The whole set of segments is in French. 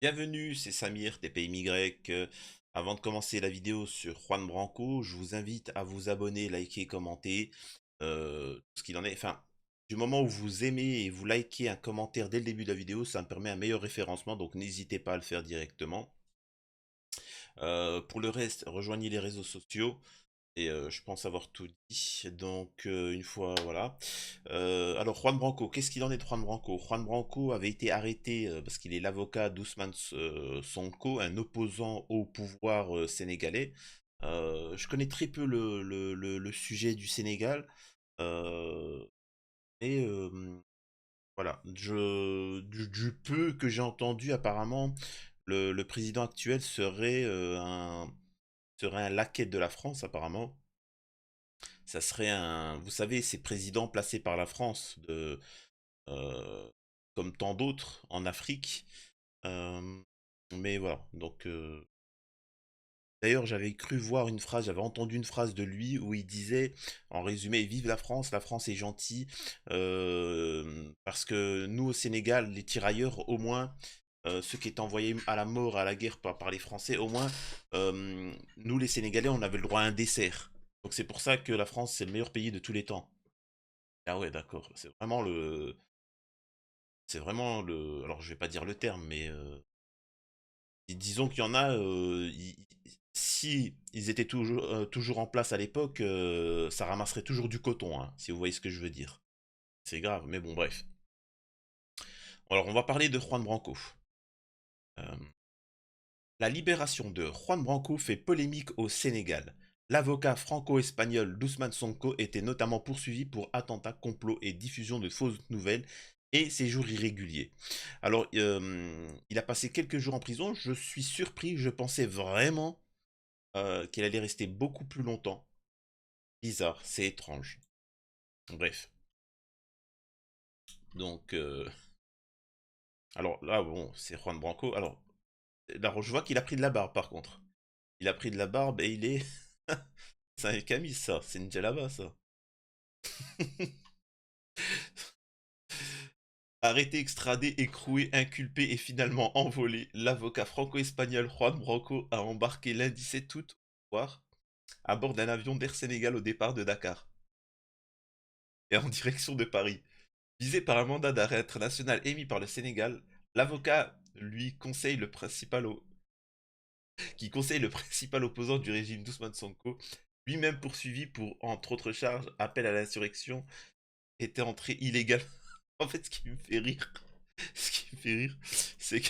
Bienvenue, c'est Samir des Pays Y. Avant de commencer la vidéo sur Juan Branco, je vous invite à vous abonner, liker, commenter. Ce qu'il en est. Enfin, du moment où vous aimez et vous likez un commentaire dès le début de la vidéo, ça me permet un meilleur référencement, donc n'hésitez pas à le faire directement. Pour le reste, rejoignez les réseaux sociaux. Et je pense avoir tout dit. Donc une fois, voilà. Alors Juan Branco, qu'est-ce qu'il en est de Juan Branco? Juan Branco avait été arrêté parce qu'il est l'avocat d'Ousmane Sonko, un opposant au pouvoir sénégalais. Je connais très peu le sujet du Sénégal. Euh, et voilà, du peu que j'ai entendu, apparemment, le président actuel serait un laquais de la France, apparemment. Ça serait un, vous savez, ces présidents placés par la France, euh, comme tant d'autres en Afrique. Euh, mais voilà, donc d'ailleurs j'avais cru voir une phrase, j'avais entendu une phrase de lui où il disait, en résumé, vive la France est gentille, parce que nous au Sénégal, les tirailleurs, au moins, ceux qui étaient envoyés à la mort, à la guerre par les Français, au moins, nous les Sénégalais, on avait le droit à un dessert. Donc c'est pour ça que la France, c'est le meilleur pays de tous les temps. Ah ouais, d'accord. Alors je vais pas dire le terme, mais disons qu'il y en a. Si ils étaient toujours en place à l'époque, ça ramasserait toujours du coton, hein, si vous voyez ce que je veux dire. C'est grave, mais bon, bref. Alors on va parler de Juan Branco. Euh, la libération de Juan Branco fait polémique au Sénégal. L'avocat franco-espagnol d'Ousmane Sonko était notamment poursuivi pour attentat, complot et diffusion de fausses nouvelles et séjour irrégulier. Alors, il a passé quelques jours en prison. Je suis surpris. Je pensais vraiment qu'il allait rester beaucoup plus longtemps. Bizarre, c'est étrange. Bref. Donc, alors là, bon, c'est Juan Branco. Alors, là, je vois qu'il a pris de la barbe, par contre. Il a pris de la barbe et il est... c'est un Camille, ça. C'est une djellaba, ça. Arrêté, extradé, écroué, inculpé et finalement envolé, l'avocat franco-espagnol Juan Branco a embarqué lundi 7 août au soir à bord d'un avion d'Air Sénégal au départ de Dakar et en direction de Paris. Visé par un mandat d'arrêt international émis par le Sénégal, l'avocat qui conseille le principal opposant du régime d'Ousmane Sonko, lui-même poursuivi pour, entre autres charges, appel à l'insurrection, était entré illégal. En fait, ce qui me fait rire, ce qui me fait rire, c'est que,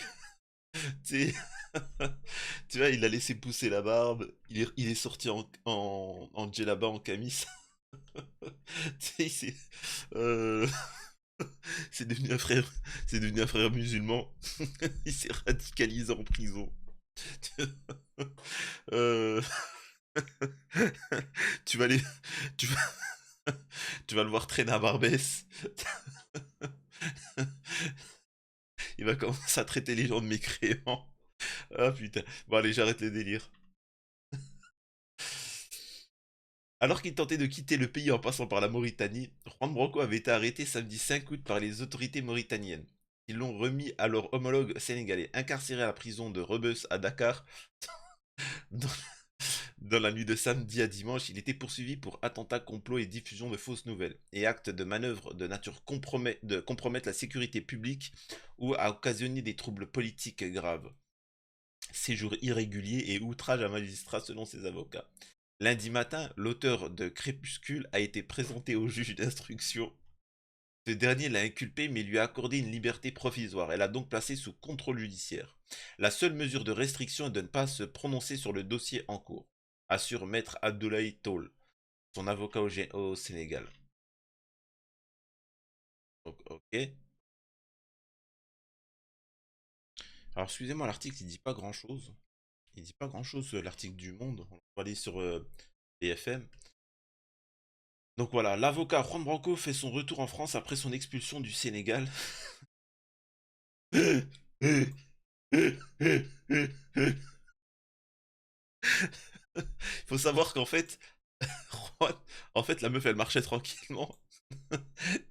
tu sais, tu vois, il a laissé pousser la barbe, il est sorti en djellaba, en camis. Tu sais, euh, c'est devenu un frère, c'est devenu un frère musulman. Il s'est radicalisé en prison. Euh, tu vas aller, tu vas, tu vas le voir traîner à Barbès. Il va commencer à traiter les gens de mécréants. Ah putain. Bon allez, j'arrête les délires. Alors qu'il tentait de quitter le pays en passant par la Mauritanie, Juan Branco avait été arrêté samedi 5 août par les autorités mauritaniennes. Ils l'ont remis à leur homologue sénégalais, incarcéré à la prison de Rebus à Dakar. Dans, dans la nuit de samedi à dimanche, il était poursuivi pour attentat, complot et diffusion de fausses nouvelles, et acte de manœuvre de nature de compromettre la sécurité publique ou à occasionner des troubles politiques graves. Séjour irrégulier et outrage à magistrat selon ses avocats. Lundi matin, l'auteur de Crépuscule a été présenté au juge d'instruction. Ce dernier l'a inculpé mais lui a accordé une liberté provisoire. Elle a donc placé sous contrôle judiciaire. La seule mesure de restriction est de ne pas se prononcer sur le dossier en cours, assure maître Abdoulaye Tall, son avocat au Sénégal. Ok. Alors excusez-moi, l'article il dit pas grand chose. Il dit pas grand chose, l'article du Monde. On va aller sur BFM. Donc voilà, l'avocat Juan Branco fait son retour en France après son expulsion du Sénégal. Il faut savoir qu'en fait, Juan- en fait, la meuf elle marchait tranquillement.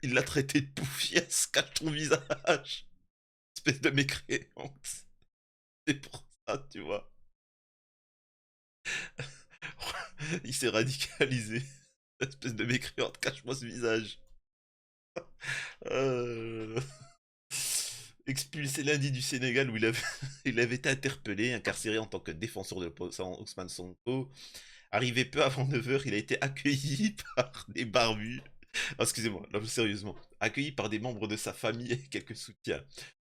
Il l'a traité de poufias, cache ton visage. Espèce de mécréante. C'est pour ça, tu vois. Il s'est radicalisé. Espèce de mécréante, cache-moi ce visage. Euh, Expulsé lundi du Sénégal où il avait été interpellé, incarcéré en tant que défenseur de l'opposant Ousmane Sonko. Arrivé peu avant 9 heures, il a été accueilli par des barbus. Oh, excusez-moi, là, sérieusement. Accueilli par des membres de sa famille et quelques soutiens.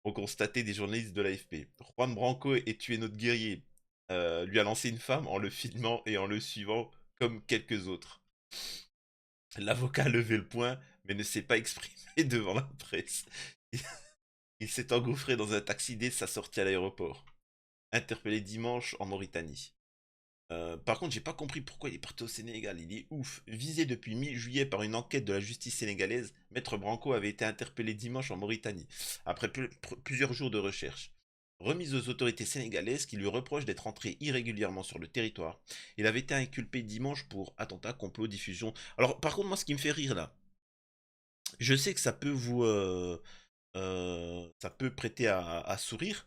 Ont constaté des journalistes de l'AFP. Juan Branco est tué notre guerrier. Lui a lancé une femme en le filmant et en le suivant comme quelques autres. L'avocat a levé le poing, mais ne s'est pas exprimé devant la presse. Il s'est engouffré dans un taxi dès sa sortie à l'aéroport. Interpellé dimanche en Mauritanie. Par contre, j'ai pas compris pourquoi il est parti au Sénégal. Il est ouf. Visé depuis mi-juillet par une enquête de la justice sénégalaise, Maître Branco avait été interpellé dimanche en Mauritanie, après plusieurs jours de recherche. Remis aux autorités sénégalaises qui lui reprochent d'être entré irrégulièrement sur le territoire, il avait été inculpé dimanche pour attentat, complot, diffusion. Alors, par contre, moi, ce qui me fait rire là, je sais que ça peut ça peut prêter à sourire,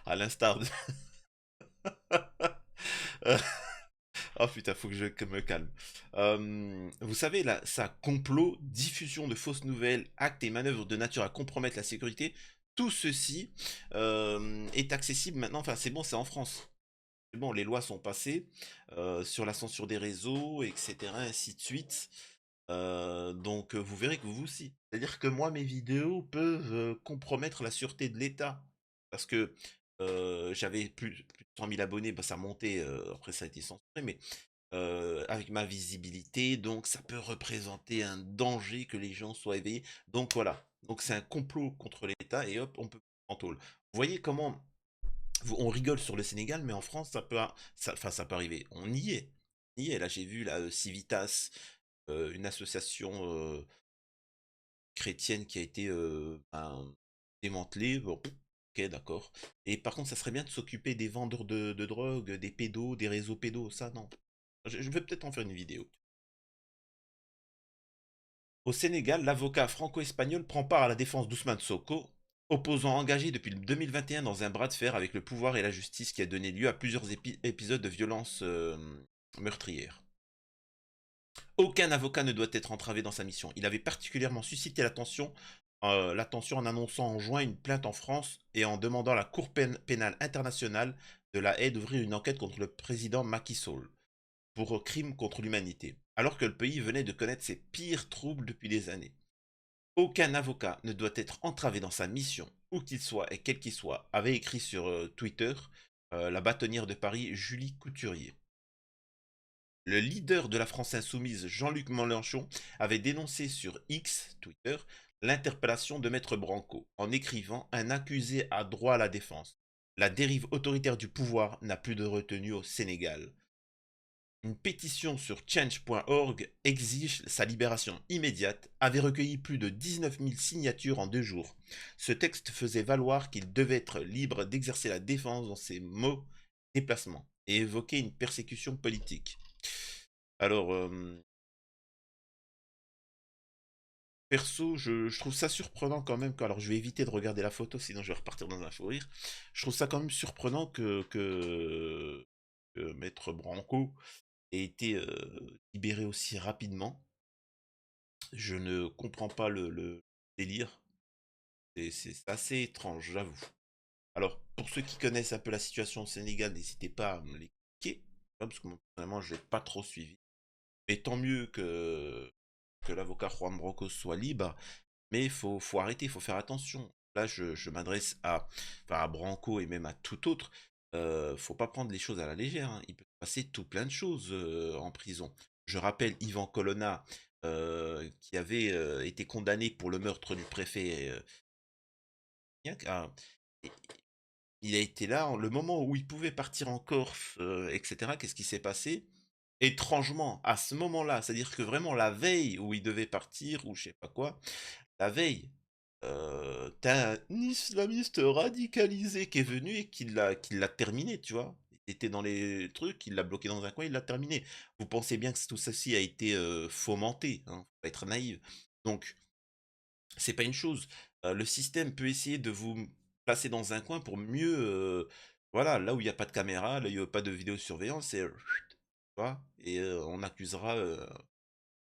à l'instar de... Oh putain, faut que je me calme. Vous savez, là, ça, complot, diffusion de fausses nouvelles, actes et manœuvres de nature à compromettre la sécurité, tout ceci est accessible maintenant, enfin c'est bon, c'est en France. C'est bon, les lois sont passées sur la censure des réseaux, etc., ainsi de suite. Donc vous verrez que vous aussi. C'est-à-dire que moi, mes vidéos peuvent compromettre la sûreté de l'État. Parce que j'avais plus de 100 000 abonnés, bah, ça montait, après ça a été censuré, mais avec ma visibilité, donc ça peut représenter un danger que les gens soient éveillés. Donc voilà, donc c'est un complot contre l'État et hop, on peut en tôle. Vous voyez comment on rigole sur le Sénégal, mais en France, enfin, ça peut arriver. On y est. On y est. Là, j'ai vu là, Civitas, une association chrétienne qui a été démantelée. Bon, ok, d'accord. Et par contre, ça serait bien de s'occuper des vendeurs de drogue, des pédos, des réseaux pédos. Ça, non. Je vais peut-être en faire une vidéo. Au Sénégal, l'avocat franco-espagnol prend part à la défense d'Ousmane Sonko, opposant engagé depuis 2021 dans un bras de fer avec le pouvoir et la justice qui a donné lieu à plusieurs épisodes de violence meurtrière. Aucun avocat ne doit être entravé dans sa mission. Il avait particulièrement suscité l'attention en annonçant en juin une plainte en France et en demandant à la Cour pénale internationale de la Haye d'ouvrir une enquête contre le président Macky Sall pour crimes contre l'humanité, alors que le pays venait de connaître ses pires troubles depuis des années. Aucun avocat ne doit être entravé dans sa mission, où qu'il soit et quel qu'il soit, avait écrit sur Twitter la bâtonnière de Paris Julie Couturier. Le leader de la France insoumise, Jean-Luc Mélenchon, avait dénoncé sur X, Twitter, l'interpellation de Maître Branco, en écrivant un accusé a droit à la défense. La dérive autoritaire du pouvoir n'a plus de retenue au Sénégal. Une pétition sur change.org exige sa libération immédiate, avait recueilli plus de 19 000 signatures en 2 jours. Ce texte faisait valoir qu'il devait être libre d'exercer la défense dans ses mots déplacements et évoquer une persécution politique. Alors, perso, je trouve ça surprenant quand même. Alors, je vais éviter de regarder la photo, sinon je vais repartir dans un fou rire. Je trouve ça quand même surprenant que Maître Branco ait été libéré aussi rapidement. Je ne comprends pas le délire. C'est assez étrange, j'avoue. Alors, pour ceux qui connaissent un peu la situation au Sénégal, n'hésitez pas à me l'expliquer, hein, parce que moi, personnellement, je n'ai pas trop suivi. Mais tant mieux que l'avocat Juan Branco soit libre, mais faut arrêter, il faut faire attention. Là, je m'adresse enfin, à Branco et même à tout autre. Faut pas prendre les choses à la légère, hein. Il peut se passer tout plein de choses en prison. Je rappelle Yvan Colonna, qui avait été condamné pour le meurtre du préfet Gignac. Il a été là, le moment où il pouvait partir en Corse, etc. Qu'est-ce qui s'est passé? Étrangement, à ce moment-là, c'est-à-dire que vraiment la veille où il devait partir, ou je sais pas quoi, la veille, t'as un islamiste radicalisé qui est venu et qui l'a terminé, tu vois. Il était dans les trucs, il l'a bloqué dans un coin, il l'a terminé. Vous pensez bien que tout ceci a été fomenté, hein, faut pas être naïf. Donc, c'est pas une chose. Le système peut essayer de vous placé dans un coin pour mieux, voilà, là où il y a pas de caméra, là où il y a pas de vidéosurveillance, c'est, tu vois? Et on accusera,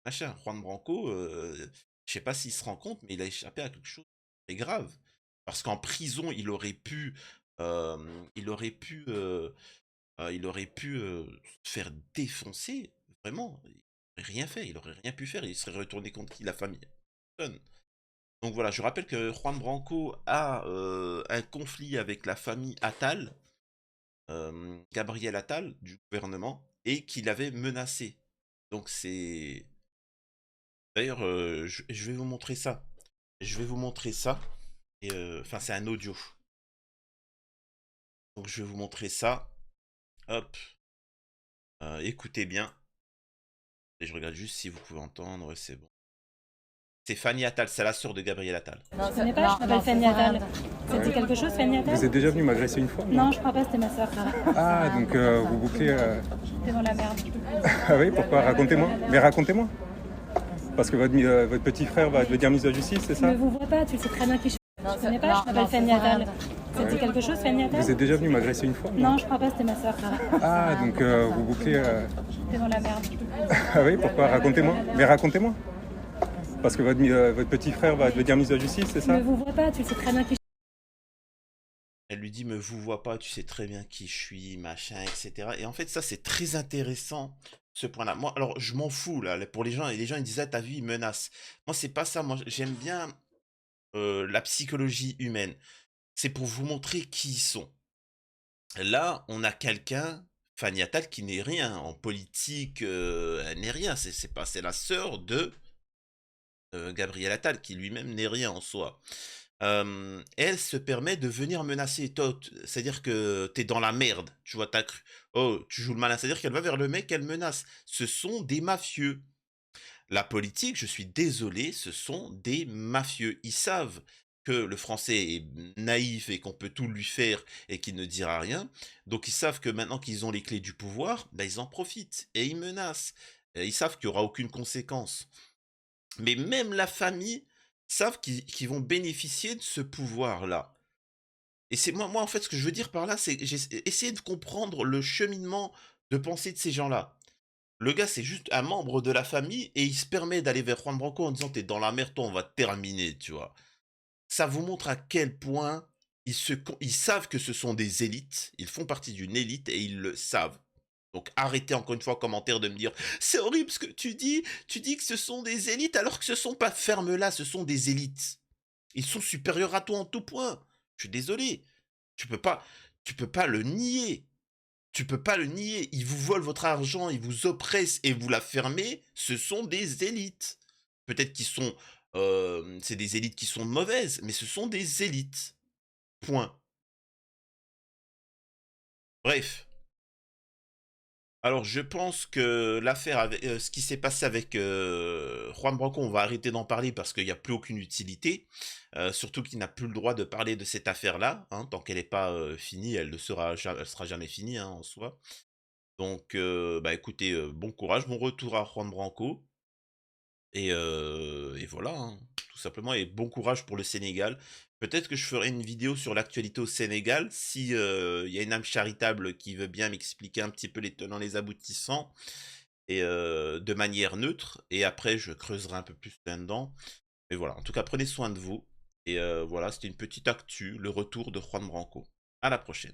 machin. Juan Branco, je sais pas s'il se rend compte, mais il a échappé à quelque chose de très grave. Parce qu'en prison, il aurait pu, se faire défoncer, vraiment. Il aurait rien fait, il aurait rien pu faire, il serait retourné contre qui? La famille? Personne. Donc voilà, je rappelle que Juan Branco a un conflit avec la famille Attal, Gabriel Attal, du gouvernement, et qu'il avait menacé. Donc c'est... D'ailleurs, je vais vous montrer ça. Je vais vous montrer ça. Et enfin, c'est un audio. Donc je vais vous montrer ça. Hop. Écoutez bien. Et je regarde juste si vous pouvez entendre. Ouais, c'est bon. C'est Fanny Attal, c'est la sœur de Gabriel Attal. Non, je connais pas, je m'appelle Fanny Attal. Ça te dit quelque chose, Fanny Attal? Vous êtes déjà venu m'agresser une fois? Non, je crois pas, c'était ma soeur. Ah, donc vous bouclez... T'es dans la merde. Ah oui, pourquoi? Racontez-moi. Mais racontez-moi. Parce que votre petit frère va devenir ministre de la Justice, c'est Je ça? ne vous vois pas, tu sais très bien qui je suis. Je connais pas, je m'appelle Fanny Attal. Ça te dit quelque chose, Fanny Attal? Vous êtes déjà venu m'agresser une fois? Non, je crois pas, c'était ma soeur. Ah, donc vous bouclez... T'es dans la merde. Ah oui, pourquoi? Racontez-moi. Mais racontez-moi. Parce que votre petit frère va devenir ministre de la Justice, c'est Je ça? ne vous vois pas, tu sais très bien qui je Elle lui dit, me vous vois pas, tu sais très bien qui je suis, machin, etc. Et en fait, ça, c'est très intéressant, ce point-là. Moi, alors, je m'en fous, là, pour les gens. Et les gens, ils disent, ah, t'as vu, il menace. Moi, c'est pas ça. Moi, j'aime bien la psychologie humaine. C'est pour vous montrer qui ils sont. Là, on a quelqu'un, Fanny Attal, qui n'est rien. En politique, elle n'est rien. C'est la sœur de Gabriel Attal, qui lui-même n'est rien en soi. Elle se permet de venir menacer. C'est-à-dire que t'es dans la merde, tu vois, t'as cru. Oh, tu joues le malin. C'est-à-dire qu'elle va vers le mec, elle menace. Ce sont des mafieux. La politique, je suis désolé, ce sont des mafieux. Ils savent que le français est naïf et qu'on peut tout lui faire et qu'il ne dira rien. Donc ils savent que maintenant qu'ils ont les clés du pouvoir, ben, ils en profitent et ils menacent. Et ils savent qu'il n'y aura aucune conséquence. Mais même la famille savent qu'ils vont bénéficier de ce pouvoir-là. Et c'est moi, en fait, ce que je veux dire par là, c'est j'ai essayé de comprendre le cheminement de pensée de ces gens-là. Le gars, c'est juste un membre de la famille et il se permet d'aller vers Juan Branco en disant t'es dans la merde, toi, on va te terminer, tu vois. Ça vous montre à quel point ils savent que ce sont des élites, ils font partie d'une élite et ils le savent. Donc arrêtez encore une fois en commentaire de me dire c'est horrible ce que tu dis que ce sont des élites alors que ce sont pas ferme-là, ce sont des élites. Ils sont supérieurs à toi en tout point. Je suis désolé. Tu peux pas, tu peux pas le nier. Tu peux pas le nier. Ils vous volent votre argent, ils vous oppressent et vous la fermez. Ce sont des élites. Peut-être qu'ils sont, c'est des élites qui sont mauvaises, mais ce sont des élites. Point. Bref. Alors, je pense que l'affaire avec ce qui s'est passé avec Juan Branco, on va arrêter d'en parler parce qu'il n'y a plus aucune utilité. Surtout qu'il n'a plus le droit de parler de cette affaire-là, hein, tant qu'elle n'est pas finie, elle sera jamais finie, hein, en soi. Donc, bah écoutez, bon courage, bon retour à Juan Branco. Et voilà, hein, tout simplement. Et bon courage pour le Sénégal. Peut-être que je ferai une vidéo sur l'actualité au Sénégal, si il y a une âme charitable qui veut bien m'expliquer un petit peu les tenants, les aboutissants, et de manière neutre. Et après, je creuserai un peu plus là-dedans. Mais voilà, en tout cas, prenez soin de vous. Et voilà, c'était une petite actu, le retour de Juan Branco. À la prochaine.